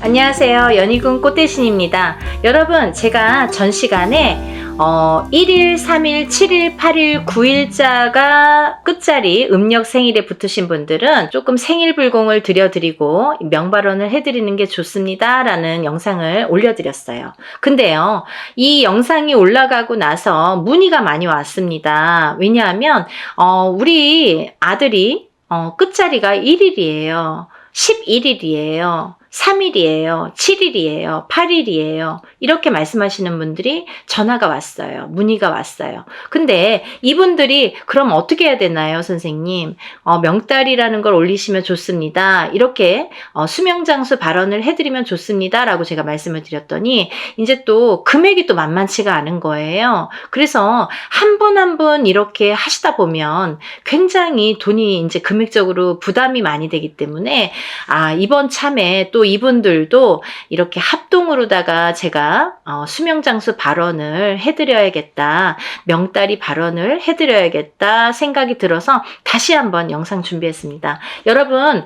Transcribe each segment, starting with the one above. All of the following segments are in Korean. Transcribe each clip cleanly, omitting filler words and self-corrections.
안녕하세요. 연희군 꽃대신입니다. 여러분, 제가 전 시간에 1일, 3일, 7일, 8일, 9일자가 끝자리 음력 생일에 붙으신 분들은 조금 생일불공을 드려드리고 명발언을 해드리는 게 좋습니다 라는 영상을 올려드렸어요. 근데요, 이 영상이 올라가고 나서 문의가 많이 왔습니다. 왜냐하면 우리 아들이 끝자리가 1일이에요. 11일이에요. 3일이에요. 7일이에요. 8일이에요. 이렇게 말씀하시는 분들이 전화가 왔어요. 문의가 왔어요. 근데 이분들이 그럼 어떻게 해야 되나요, 선생님? 명달이라는 걸 올리시면 좋습니다. 이렇게 수명장수 발언을 해드리면 좋습니다. 라고 제가 말씀을 드렸더니 이제 또 금액이 또 만만치가 않은 거예요. 그래서 한 분 한 분 이렇게 하시다 보면 굉장히 돈이 이제 금액적으로 부담이 많이 되기 때문에 이번 참에 또 이분들도 이렇게 합동으로다가 제가 수명장수 발언을 해드려야겠다, 명다리 발언을 해드려야겠다 생각이 들어서 다시 한번 영상 준비했습니다. 여러분,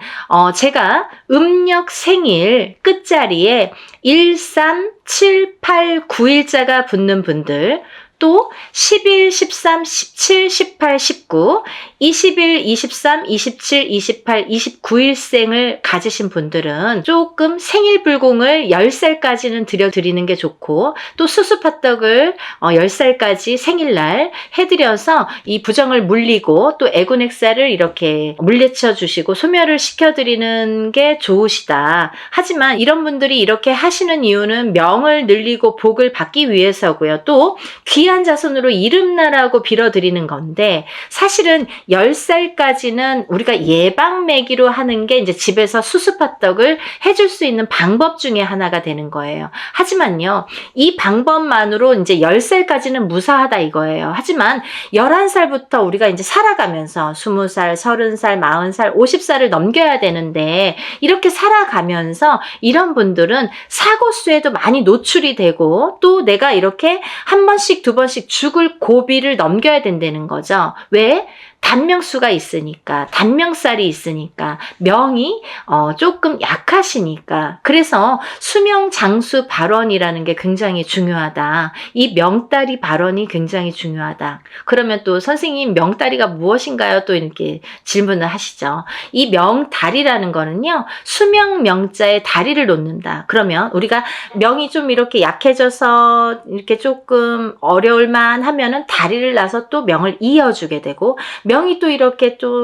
제가 음력 생일 끝자리에 1, 3, 7, 8, 9일자가 붙는 분들, 또 11, 13, 17, 18, 19, 21, 23, 27, 28, 29일생을 가지신 분들은 조금 생일불공을 10살까지는 드려드리는 게 좋고, 또 수수팥떡을 10살까지 생일날 해드려서 이 부정을 물리고 또 애군액살을 이렇게 물리쳐 주시고 소멸을 시켜드리는 게 좋으시다. 하지만 이런 분들이 이렇게 하시는 이유는 명을 늘리고 복을 받기 위해서고요. 또 귀한 자손으로 이름나라고 빌어드리는 건데, 사실은 10살까지는 우리가 예방매기로 하는 게 이제 집에서 수수팥떡을 해줄 수 있는 방법 중에 하나가 되는 거예요. 하지만요, 이 방법만으로 이제 10살까지는 무사하다 이거예요. 하지만 11살부터 우리가 이제 살아가면서 20살, 30살, 40살, 50살을 넘겨야 되는데, 이렇게 살아가면서 이런 분들은 사고수에도 많이 노출이 되고, 또 내가 이렇게 한 번씩 두 번씩 죽을 고비를 넘겨야 된다는 거죠. 왜? 단명수가 있으니까, 단명살이 있으니까, 명이 조금 약하시니까. 그래서 수명장수 발언이라는 게 굉장히 중요하다. 이 명다리 발언이 굉장히 중요하다. 그러면 또 선생님, 명다리가 무엇인가요? 또 이렇게 질문을 하시죠. 이 명다리라는 거는요, 수명 명자에 다리를 놓는다. 그러면 우리가 명이 좀 이렇게 약해져서 이렇게 조금 어려울만 하면은 다리를 놔서 또 명을 이어주게 되고, 명이 또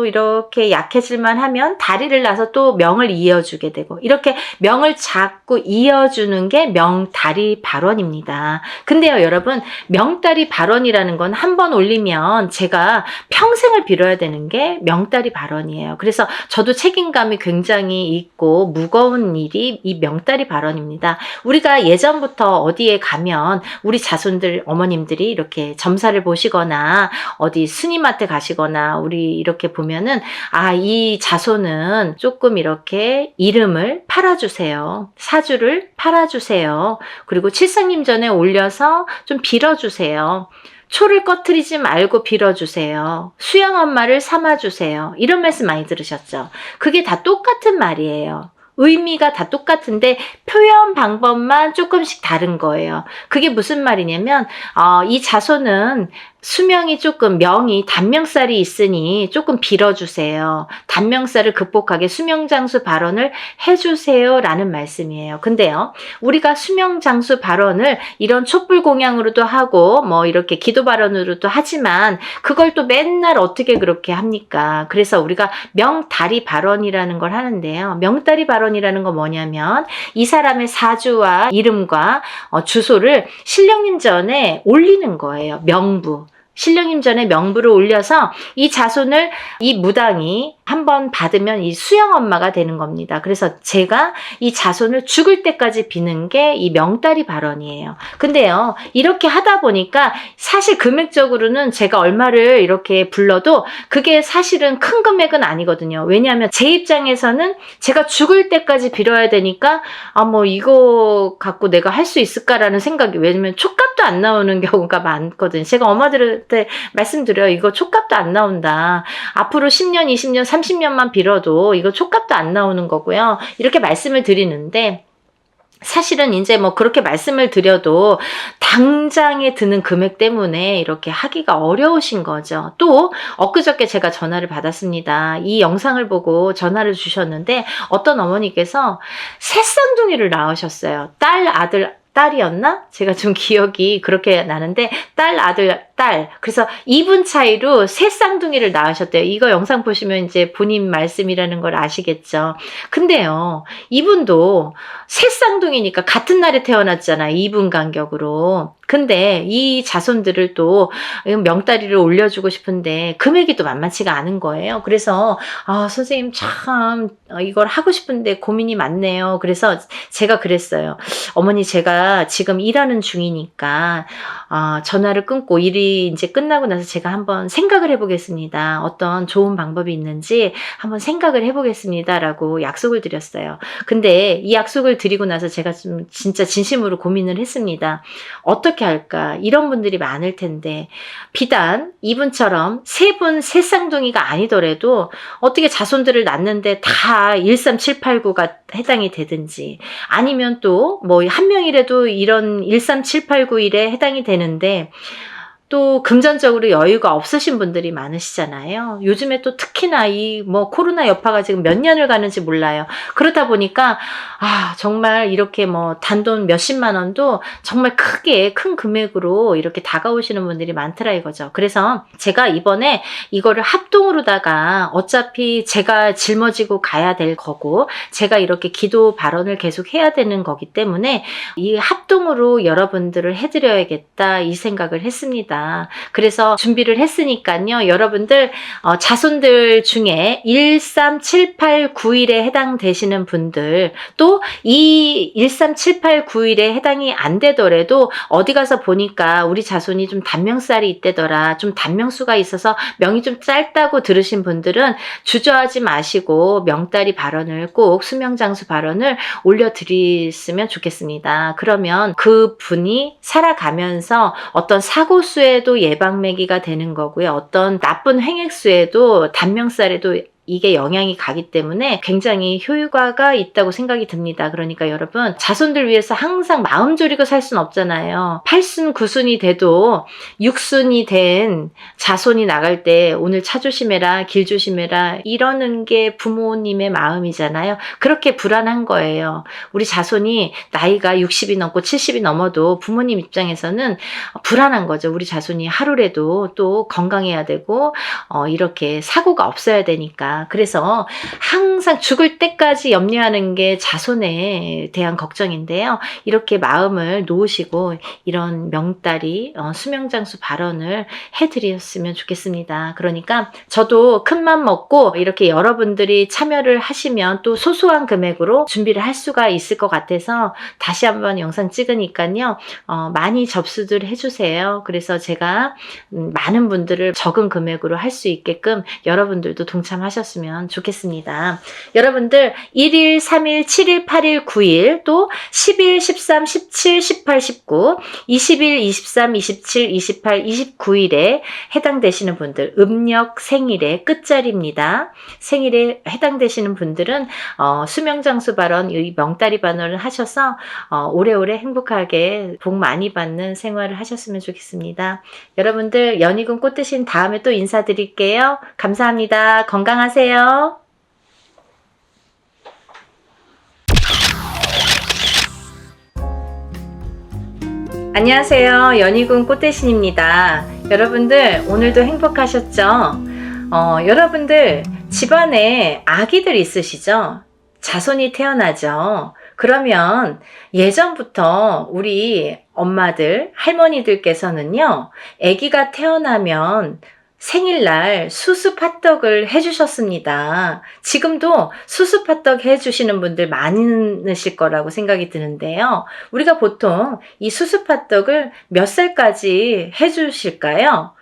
이렇게 약해질만 하면 다리를 놔서 또 명을 이어주게 되고, 이렇게 명을 자꾸 이어주는 게 명다리 발언입니다. 근데요, 여러분, 명다리 발언이라는 건 한 번 올리면 제가 평생을 빌어야 되는 게 명다리 발언이에요. 그래서 저도 책임감이 굉장히 있고 무거운 일이 이 명다리 발언입니다. 우리가 예전부터 어디에 가면 우리 자손들, 어머님들이 이렇게 점사를 보시거나 어디 스님한테 가시거나 우리 이렇게 보면은 이 자손은 조금 이렇게 이름을 팔아주세요. 사주를 팔아주세요. 그리고 칠성님전에 올려서 좀 빌어주세요. 초를 꺼트리지 말고 빌어주세요. 수양엄마를 삼아주세요. 이런 말씀 많이 들으셨죠? 그게 다 똑같은 말이에요. 의미가 다 똑같은데 표현 방법만 조금씩 다른 거예요. 그게 무슨 말이냐면 이 자손은 수명이 조금, 명이 단명살이 있으니 조금 빌어주세요. 단명살을 극복하게 수명장수 발언을 해주세요 라는 말씀이에요. 근데요, 우리가 수명장수 발언을 이런 촛불공양으로도 하고 이렇게 기도 발언으로도 하지만 그걸 또 맨날 어떻게 그렇게 합니까? 그래서 우리가 명다리 발언이라는 걸 하는데요. 명다리 발언이라는 건 뭐냐면 이 사람의 사주와 이름과 주소를 신령님전에 올리는 거예요. 명부. 신령님전에 명부를 올려서 이 자손을 이 무당이 한번 받으면 이 수양엄마가 되는 겁니다. 그래서 제가 이 자손을 죽을 때까지 비는 게 이 명다리 발언이에요. 근데요, 이렇게 하다 보니까 사실 금액적으로는 제가 얼마를 이렇게 불러도 그게 사실은 큰 금액은 아니거든요. 왜냐하면 제 입장에서는 제가 죽을 때까지 빌어야 되니까 이거 갖고 내가 할 수 있을까라는 생각이, 왜냐면 촉값도 안 나오는 경우가 많거든요. 제가 엄마들한테 말씀드려요. 이거 촉값도 안 나온다. 앞으로 10년, 20년, 30년만 빌어도 이거 촉값도 안 나오는 거고요. 이렇게 말씀을 드리는데, 사실은 이제 뭐 그렇게 말씀을 드려도 당장에 드는 금액 때문에 이렇게 하기가 어려우신 거죠. 또 엊그저께 제가 전화를 받았습니다. 이 영상을 보고 전화를 주셨는데 어떤 어머니께서 새 쌍둥이를 낳으셨어요. 딸, 아들, 딸이었나? 제가 좀 기억이 그렇게 나는데 딸, 아들, 딸. 그래서 2분 차이로 새 쌍둥이를 낳으셨대요. 이거 영상 보시면 이제 본인 말씀이라는 걸 아시겠죠. 근데요, 이분도 새 쌍둥이니까 같은 날에 태어났잖아요. 2분 간격으로. 근데 이 자손들을 또 명다리를 올려주고 싶은데 금액이 또 만만치가 않은 거예요. 그래서 선생님 참 이걸 하고 싶은데 고민이 많네요. 그래서 제가 그랬어요. 어머니, 제가 지금 일하는 중이니까 전화를 끊고 일이 이제 끝나고 나서 제가 한번 생각을 해보겠습니다. 어떤 좋은 방법이 있는지 한번 생각을 해보겠습니다. 라고 약속을 드렸어요. 근데 이 약속을 드리고 나서 제가 좀 진짜 진심으로 고민을 했습니다. 어떻게 할까? 이런 분들이 많을 텐데 비단 이분처럼 세 분 세 쌍둥이가 아니더라도 어떻게 자손들을 낳는데 다 13789가 해당이 되든지, 아니면 또 뭐 한 명이라도 이런 13789일에 해당이 되는데 또 금전적으로 여유가 없으신 분들이 많으시잖아요. 요즘에 또 특히나 이 뭐 코로나 여파가 지금 몇 년을 가는지 몰라요. 그러다 보니까 정말 이렇게 뭐 단돈 몇십만 원도 정말 크게 큰 금액으로 이렇게 다가오시는 분들이 많더라 이거죠. 그래서 제가 이번에 이거를 합동으로다가, 어차피 제가 짊어지고 가야 될 거고 제가 이렇게 기도 발언을 계속 해야 되는 거기 때문에 이 합동으로 여러분들을 해드려야겠다 이 생각을 했습니다. 그래서 준비를 했으니까요. 여러분들 자손들 중에 13789일에 해당되시는 분들, 또 이 13789일에 해당이 안 되더라도 어디 가서 보니까 우리 자손이 좀 단명살이 있대더라, 좀 단명수가 있어서 명이 좀 짧다고 들으신 분들은 주저하지 마시고 명다리 발언을 꼭, 수명장수 발언을 올려드렸으면 좋겠습니다. 그러면 그 분이 살아가면서 어떤 사고수에도 예방매기가 되는 거고요. 어떤 나쁜 행액수에도, 단명살에도 이게 영향이 가기 때문에 굉장히 효과가 있다고 생각이 듭니다. 그러니까 여러분, 자손들 위해서 항상 마음 졸이고 살 수는 없잖아요. 8순 9순이 돼도 6순이 된 자손이 나갈 때 오늘 차 조심해라, 길 조심해라 이러는 게 부모님의 마음이잖아요. 그렇게 불안한 거예요. 우리 자손이 나이가 60이 넘고 70이 넘어도 부모님 입장에서는 불안한 거죠. 우리 자손이 하루라도 또 건강해야 되고 이렇게 사고가 없어야 되니까. 그래서 항상 죽을 때까지 염려하는 게 자손에 대한 걱정인데요. 이렇게 마음을 놓으시고 이런 명다리 수명장수 발언을 해드렸으면 좋겠습니다. 그러니까 저도 큰맘 먹고 이렇게 여러분들이 참여를 하시면 또 소소한 금액으로 준비를 할 수가 있을 것 같아서 다시 한번 영상 찍으니까요. 많이 접수들 해주세요. 그래서 제가 많은 분들을 적은 금액으로 할 수 있게끔 여러분들도 동참하셨으면 좋겠습니다. 여러분들 1일, 3일, 7일, 8일, 9일, 또 10일, 13, 17, 18, 19, 20일, 23, 27, 28, 29일에 해당되시는 분들, 음력 생일의 끝자리입니다. 생일에 해당되시는 분들은 수명장수 발언, 이 명다리 발언을 하셔서 오래오래 행복하게 복 많이 받는 생활을 하셨으면 좋겠습니다. 여러분들 연희군 꽃대신 다음에 또 인사드릴게요. 감사합니다. 건강하세요. 안녕하세요. 연희군 꽃대신입니다. 여러분들 오늘도 행복하셨죠? 여러분들 집안에 아기들 있으시죠? 자손이 태어나죠? 그러면 예전부터 우리 엄마들, 할머니들께서는요, 아기가 태어나면 생일날 수수팥떡을 해주셨습니다. 지금도 수수팥떡 해주시는 분들 많으실 거라고 생각이 드는데요. 우리가 보통 이 수수팥떡을 몇 살까지 해주실까요?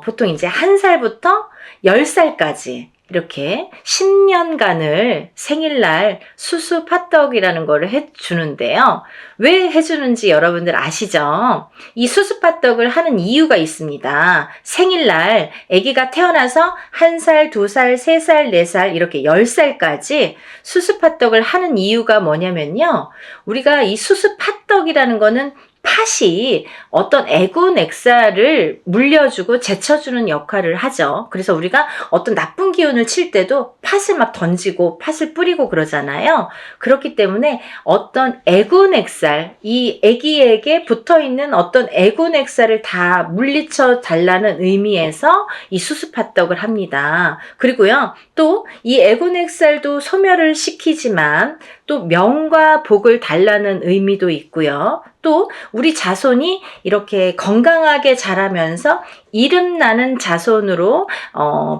보통 이제 1살부터 10살까지 이렇게 10년간을 생일날 수수팥떡이라는 거를 해주는데요. 왜 해주는지 여러분들 아시죠? 이 수수팥떡을 하는 이유가 있습니다. 생일날 아기가 태어나서 1살, 2살, 3살, 4살 이렇게 10살까지 수수팥떡을 하는 이유가 뭐냐면요. 우리가 이 수수팥떡이라는 거는 팥이 어떤 애군액사를 물려주고 제쳐주는 역할을 하죠. 그래서 우리가 어떤 나쁜 기운을 칠 때도 팥을 막 던지고 팥을 뿌리고 그러잖아요. 그렇기 때문에 어떤 애군액살, 이 아기에게 붙어있는 어떤 애군액살을 다 물리쳐 달라는 의미에서 이 수수팥떡을 합니다. 그리고요, 또 이 애군액살도 소멸을 시키지만 또 명과 복을 달라는 의미도 있고요. 또 우리 자손이 이렇게 건강하게 자라면서 이름나는 자손으로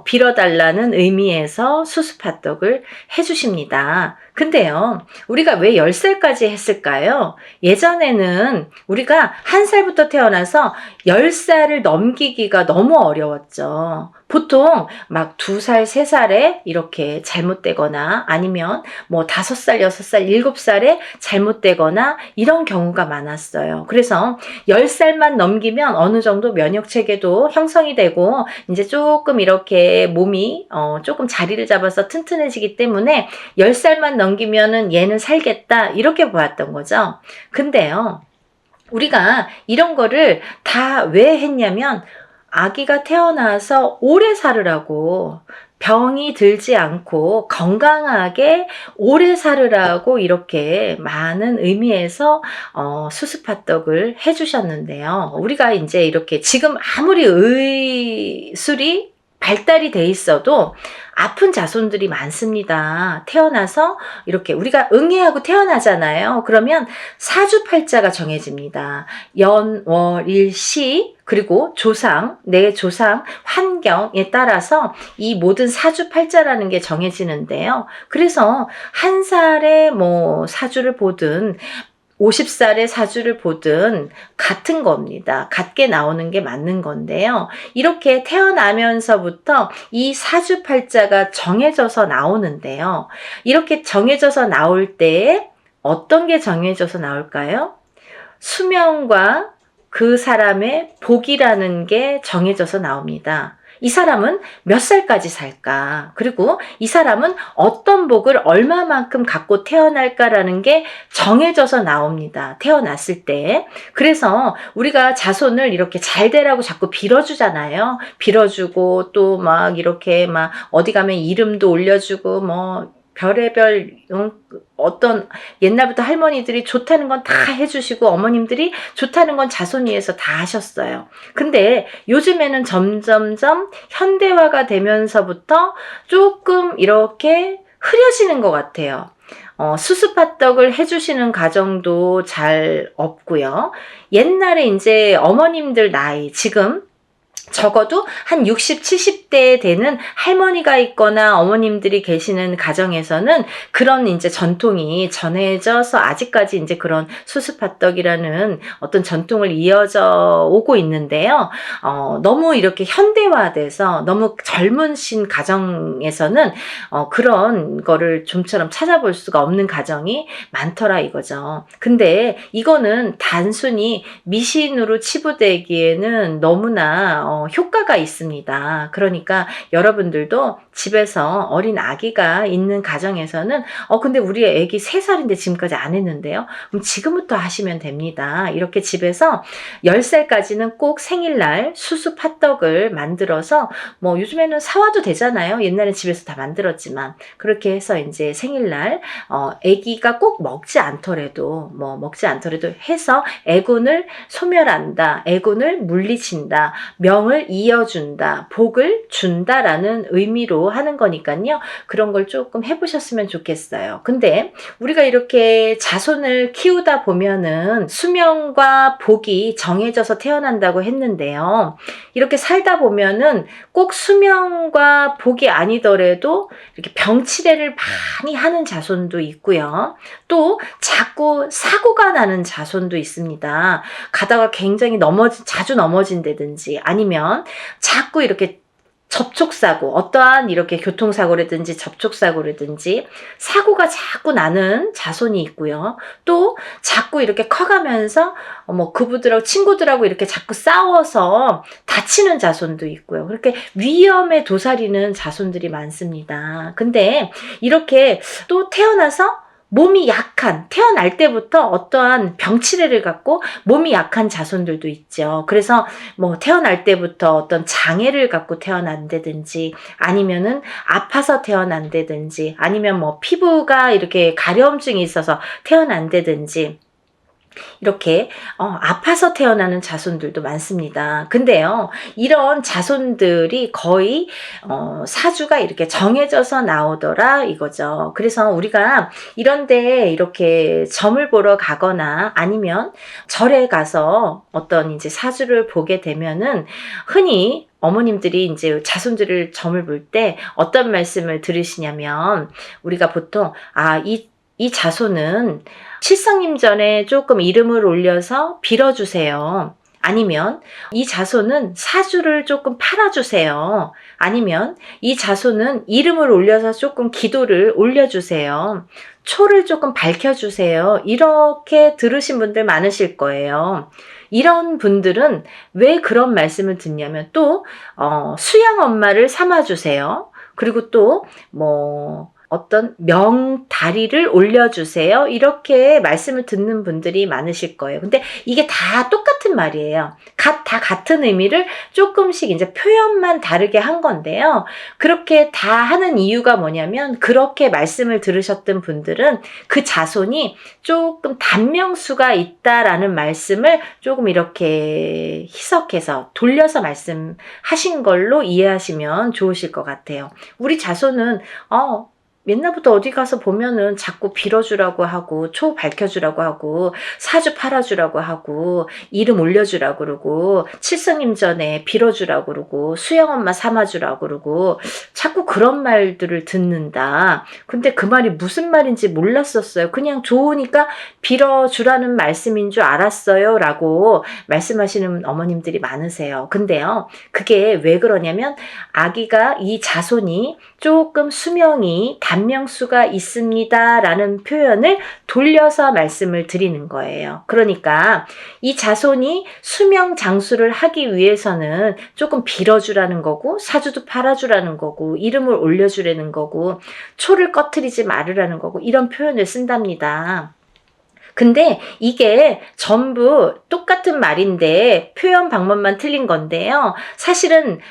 빌어달라는 의미에서 수수팥떡을 해주십니다. 근데요, 우리가 왜 10살까지 했을까요? 예전에는 우리가 1살부터 태어나서 10살을 넘기기가 너무 어려웠죠. 보통 막 2살, 3살에 이렇게 잘못되거나 아니면 뭐 5살, 6살, 7살에 잘못되거나 이런 경우가 많았어요. 그래서 10살만 넘기면 어느 정도 면역체계도 형성이 되고 이제 조금 이렇게 몸이 조금 자리를 잡아서 튼튼해지기 때문에 10살만 넘기면은 얘는 살겠다 이렇게 보았던 거죠. 근데요, 우리가 이런 거를 다 왜 했냐면 아기가 태어나서 오래 살으라고, 병이 들지 않고 건강하게 오래 살으라고 이렇게 많은 의미에서 수수팥떡을 해주셨는데요. 우리가 이제 이렇게 지금 아무리 의술이 발달이 돼 있어도 아픈 자손들이 많습니다. 태어나서 이렇게 우리가 응애하고 태어나잖아요. 그러면 사주팔자가 정해집니다. 연, 월, 일, 시 그리고 조상, 내 조상, 환경에 따라서 이 모든 사주팔자라는 게 정해지는데요. 그래서 1살에 뭐 사주를 보든 50살의 사주를 보든 같은 겁니다. 같게 나오는 게 맞는 건데요. 이렇게 태어나면서부터 이 사주팔자가 정해져서 나오는데요. 이렇게 정해져서 나올 때 어떤 게 정해져서 나올까요? 수명과 그 사람의 복이라는 게 정해져서 나옵니다. 이 사람은 몇 살까지 살까? 그리고 이 사람은 어떤 복을 얼마만큼 갖고 태어날까라는 게 정해져서 나옵니다. 태어났을 때. 그래서 우리가 자손을 이렇게 잘 되라고 자꾸 빌어주잖아요. 빌어주고 또 막 이렇게 막 어디 가면 이름도 올려주고 뭐 별의별 어떤 옛날부터 할머니들이 좋다는 건 다 해주시고 어머님들이 좋다는 건 자손 위해서 다 하셨어요. 근데 요즘에는 점점점 현대화가 되면서부터 조금 이렇게 흐려지는 것 같아요. 수수팥떡을 해주시는 가정도 잘 없고요. 옛날에 이제 어머님들 나이 지금 적어도 한 60, 70대 되는 할머니가 있거나 어머님들이 계시는 가정에서는 그런 이제 전통이 전해져서 아직까지 이제 그런 수수팥떡이라는 어떤 전통을 이어져 오고 있는데요. 너무 이렇게 현대화돼서 너무 젊으신 가정에서는 그런 거를 좀처럼 찾아볼 수가 없는 가정이 많더라 이거죠. 근데 이거는 단순히 미신으로 치부되기에는 너무나 효과가 있습니다. 그러니까 여러분들도 집에서 어린 아기가 있는 가정에서는 근데 우리 아기 3살인데 지금까지 안 했는데요. 그럼 지금부터 하시면 됩니다. 이렇게 집에서 10살까지는 꼭 생일날 수수팥떡을 만들어서 뭐 요즘에는 사와도 되잖아요. 옛날에 집에서 다 만들었지만 그렇게 해서 이제 생일날 아기가 꼭 먹지 않더라도 해서 애군을 소멸한다. 애군을 물리친다. 명을 이어준다. 복을 준다라는 의미로 하는 거니까요. 그런 걸 조금 해보셨으면 좋겠어요. 근데 우리가 이렇게 자손을 키우다 보면은 수명과 복이 정해져서 태어난다고 했는데요. 이렇게 살다 보면은 꼭 수명과 복이 아니더라도 이렇게 병치레를 많이 하는 자손도 있고요. 또 자꾸 사고가 나는 자손도 있습니다. 가다가 굉장히 자주 넘어진다든지 아니면 자꾸 이렇게 접촉사고, 어떠한 이렇게 교통사고라든지 접촉사고라든지 사고가 자꾸 나는 자손이 있고요. 또 자꾸 이렇게 커가면서 그분들하고 친구들하고 이렇게 자꾸 싸워서 다치는 자손도 있고요. 그렇게 위험에 도사리는 자손들이 많습니다. 근데 이렇게 또 태어나서 몸이 약한, 태어날 때부터 어떠한 병치레를 갖고 몸이 약한 자손들도 있죠. 그래서 태어날 때부터 어떤 장애를 갖고 태어난다든지, 아니면은 아파서 태어난다든지, 아니면 피부가 이렇게 가려움증이 있어서 태어난다든지, 이렇게 아파서 태어나는 자손들도 많습니다. 근데요, 이런 자손들이 거의 사주가 이렇게 정해져서 나오더라 이거죠. 그래서 우리가 이런데 이렇게 점을 보러 가거나 아니면 절에 가서 어떤 이제 사주를 보게 되면은 흔히 어머님들이 이제 자손들을 점을 볼 때 어떤 말씀을 들으시냐면, 우리가 보통 이 자손은 칠성님 전에 조금 이름을 올려서 빌어주세요. 아니면 이 자손은 사주를 조금 팔아주세요. 아니면 이 자손은 이름을 올려서 조금 기도를 올려주세요. 초를 조금 밝혀주세요. 이렇게 들으신 분들 많으실 거예요. 이런 분들은 왜 그런 말씀을 듣냐면, 또 수양 엄마를 삼아주세요. 그리고 또 어떤 명다리를 올려주세요. 이렇게 말씀을 듣는 분들이 많으실 거예요. 근데 이게 다 똑같은 말이에요. 다 같은 의미를 조금씩 이제 표현만 다르게 한 건데요. 그렇게 다 하는 이유가 뭐냐면, 그렇게 말씀을 들으셨던 분들은 그 자손이 조금 단명수가 있다라는 말씀을 조금 이렇게 희석해서 돌려서 말씀하신 걸로 이해하시면 좋으실 것 같아요. 우리 자손은 옛날부터 어디 가서 보면은 자꾸 빌어주라고 하고, 초 밝혀주라고 하고, 사주 팔아주라고 하고, 이름 올려주라고 그러고, 칠성님 전에 빌어주라고 그러고, 수영엄마 삼아주라고 그러고, 자꾸 그런 말들을 듣는다. 근데 그 말이 무슨 말인지 몰랐었어요. 그냥 좋으니까 빌어주라는 말씀인 줄 알았어요. 라고 말씀하시는 어머님들이 많으세요. 근데요, 그게 왜 그러냐면, 아기가, 이 자손이 조금 수명이 단명수가 있습니다 라는 표현을 돌려서 말씀을 드리는 거예요. 그러니까 이 자손이 수명 장수를 하기 위해서는 조금 빌어주라는 거고, 사주도 팔아주라는 거고, 이름을 올려주라는 거고, 초를 꺼트리지 말으라는 거고, 이런 표현을 쓴답니다. 근데 이게 전부 똑같은 말인데 표현 방법만 틀린 건데요. 사실은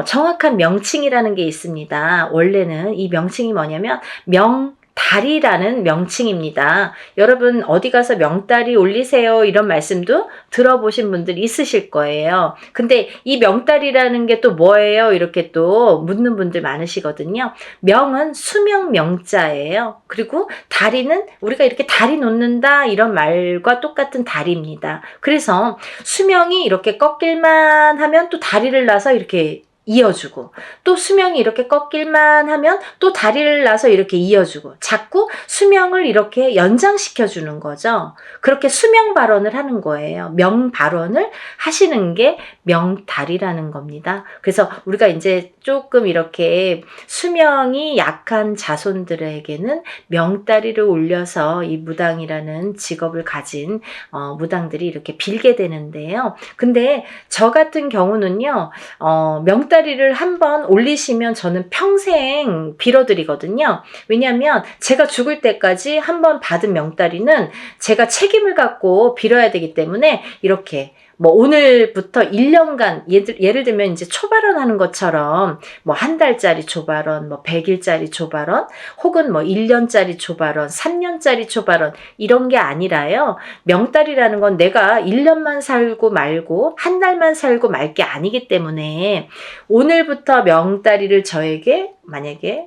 정확한 명칭이라는 게 있습니다. 원래는 이 명칭이 뭐냐면 명다리라는 명칭입니다. 여러분 어디 가서 명다리 올리세요 이런 말씀도 들어보신 분들 있으실 거예요. 근데 이 명다리라는 게 또 뭐예요? 이렇게 또 묻는 분들 많으시거든요. 명은 수명 명자예요. 그리고 다리는 우리가 이렇게 다리 놓는다 이런 말과 똑같은 다리입니다. 그래서 수명이 이렇게 꺾일만 하면 또 다리를 놔서 이렇게 이어주고, 또 수명이 이렇게 꺾일만 하면 또 다리를 놔서 이렇게 이어주고, 자꾸 수명을 이렇게 연장시켜주는 거죠. 그렇게 수명 발언을 하는 거예요. 명 발언을 하시는 게 명다리라는 겁니다. 그래서 우리가 이제 조금 이렇게 수명이 약한 자손들에게는 명다리를 올려서 이 무당이라는 직업을 가진 무당들이 이렇게 빌게 되는데요. 근데 저 같은 경우는요, 명다리를 한번 올리시면 저는 평생 빌어드리거든요. 왜냐하면 제가 죽을 때까지 한번 받은 명다리는 제가 책임을 갖고 빌어야 되기 때문에, 이렇게 오늘부터 1년간, 예를 들면 이제 초발언 하는 것처럼 한 달짜리 초발언, 100일짜리 초발언, 혹은 1년짜리 초발언, 3년짜리 초발언, 이런 게 아니라요. 명달이라는 건 내가 1년만 살고 말고 한 달만 살고 말 게 아니기 때문에, 오늘부터 명다리를 저에게 만약에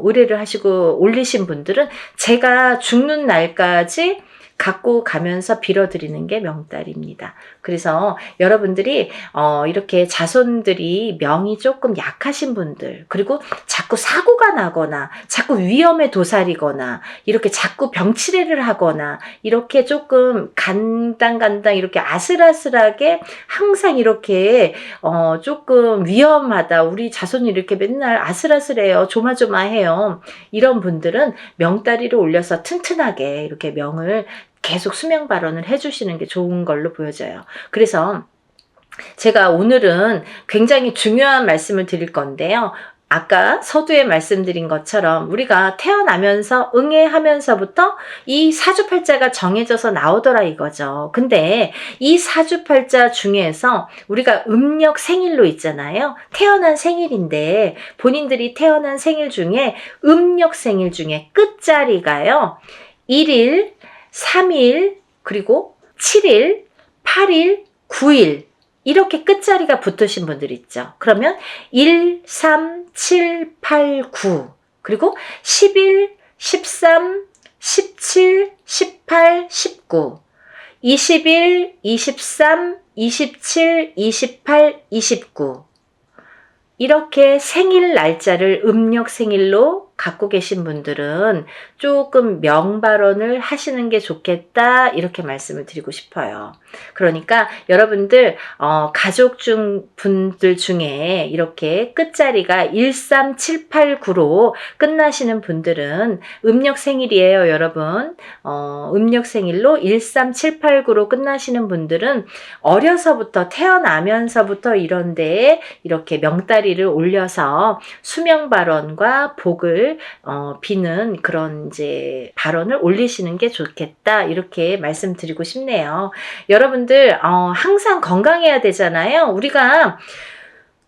의뢰를 하시고 올리신 분들은 제가 죽는 날까지 갖고 가면서 빌어드리는 게 명달입니다. 그래서 여러분들이 이렇게 자손들이 명이 조금 약하신 분들, 그리고 자꾸 사고가 나거나 자꾸 위험에 도사리거나 이렇게 자꾸 병치레를 하거나 이렇게 조금 간당간당 이렇게 아슬아슬하게 항상 이렇게 조금 위험하다, 우리 자손이 이렇게 맨날 아슬아슬해요, 조마조마해요, 이런 분들은 명다리를 올려서 튼튼하게 이렇게 명을 계속 수명 발언을 해주시는 게 좋은 걸로 보여져요. 그래서 제가 오늘은 굉장히 중요한 말씀을 드릴 건데요. 아까 서두에 말씀드린 것처럼 우리가 태어나면서 응애하면서부터 이 사주팔자가 정해져서 나오더라 이거죠. 근데 이 사주팔자 중에서 우리가 음력 생일로 있잖아요. 태어난 생일인데 본인들이 태어난 생일 중에 음력 생일 중에 끝자리가요. 1일, 3일, 그리고 7일, 8일, 9일 이렇게 끝자리가 붙으신 분들 있죠. 그러면 1, 3, 7, 8, 9 그리고 11, 13, 17, 18, 19 21, 23, 27, 28, 29 이렇게 생일 날짜를 음력 생일로 갖고 계신 분들은 조금 명발언을 하시는 게 좋겠다 이렇게 말씀을 드리고 싶어요. 그러니까 여러분들 가족 분들 중에 이렇게 끝자리가 1, 3, 7, 8, 9로 끝나시는 분들은 음력 생일이에요 여러분. 음력 생일로 1, 3, 7, 8, 9로 끝나시는 분들은 어려서부터 태어나면서부터 이런 데에 이렇게 명다리를 올려서 수명 발언과 복을 비는 그런 이제 발언을 올리시는 게 좋겠다 이렇게 말씀드리고 싶네요. 여러분들 항상 건강해야 되잖아요. 우리가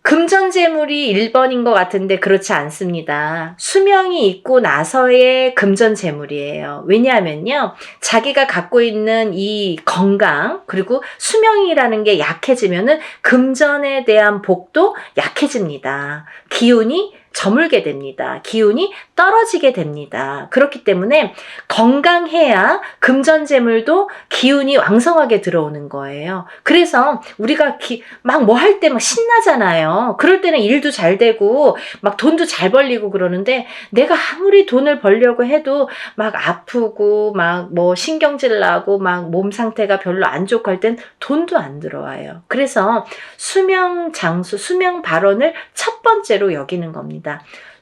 금전재물이 1번인 것 같은데 그렇지 않습니다. 수명이 있고 나서의 금전재물이에요. 왜냐하면요, 자기가 갖고 있는 이 건강 그리고 수명이라는 게 약해지면은 금전에 대한 복도 약해집니다. 기운이 저물게 됩니다. 기운이 떨어지게 됩니다. 그렇기 때문에 건강해야 금전재물도 기운이 왕성하게 들어오는 거예요. 그래서 우리가 막 뭐 할 때 막 신나잖아요. 그럴 때는 일도 잘 되고 막 돈도 잘 벌리고 그러는데 내가 아무리 돈을 벌려고 해도 막 아프고 막 뭐 신경질 나고 막 몸 상태가 별로 안 좋고 할 땐 돈도 안 들어와요. 그래서 수명 장수, 수명 발언을 첫 번째로 여기는 겁니다.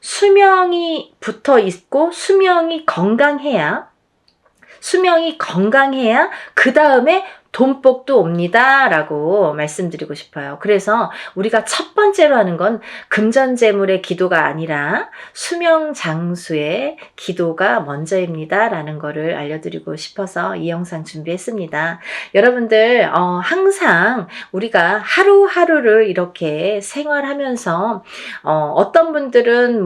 수명이 붙어 있고 수명이 건강해야 그 다음에 돈복도 옵니다 라고 말씀드리고 싶어요. 그래서 우리가 첫 번째로 하는 건 금전재물의 기도가 아니라 수명장수의 기도가 먼저입니다 라는 거를 알려드리고 싶어서 이 영상 준비했습니다. 여러분들 항상 우리가 하루하루를 이렇게 생활하면서 어떤 분들은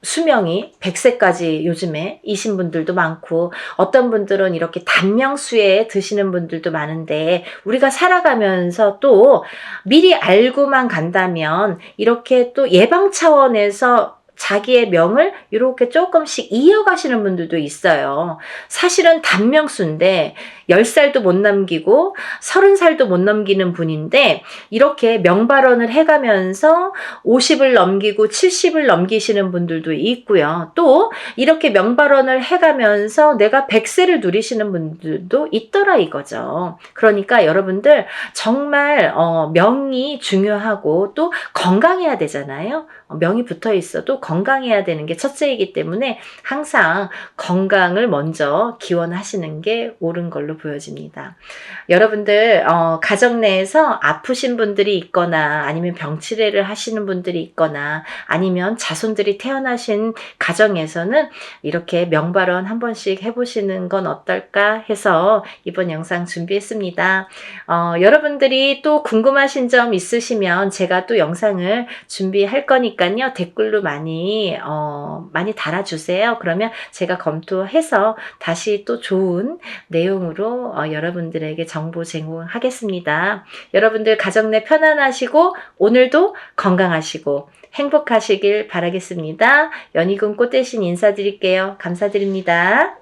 수명이 100세까지 요즘에 이신 분들도 많고 어떤 분들은 이렇게 단명수에 드시는 분들도 많은데 우리가 살아가면서 또 미리 알고만 간다면 이렇게 또 예방 차원에서 자기의 명을 이렇게 조금씩 이어가시는 분들도 있어요. 사실은 단명수인데 10살도 못 넘기고 30살도 못 넘기는 분인데 이렇게 명발언을 해가면서 50을 넘기고 70을 넘기시는 분들도 있고요. 또 이렇게 명발언을 해가면서 내가 100세를 누리시는 분들도 있더라 이거죠. 그러니까 여러분들 정말 명이 중요하고 또 건강해야 되잖아요. 명이 붙어 있어도 건강해야 되는 게 첫째이기 때문에 항상 건강을 먼저 기원하시는 게 옳은 걸로 보여집니다. 여러분들 가정 내에서 아프신 분들이 있거나 아니면 병치레를 하시는 분들이 있거나 아니면 자손들이 태어나신 가정에서는 이렇게 명발언 한 번씩 해보시는 건 어떨까 해서 이번 영상 준비했습니다. 여러분들이 또 궁금하신 점 있으시면 제가 또 영상을 준비할 거니까요. 댓글로 많이 달아주세요. 그러면 제가 검토해서 다시 또 좋은 내용으로 여러분들에게 정보 제공하겠습니다. 여러분들 가정 내 편안하시고 오늘도 건강하시고 행복하시길 바라겠습니다. 연희군 꽃대신 인사드릴게요. 감사드립니다.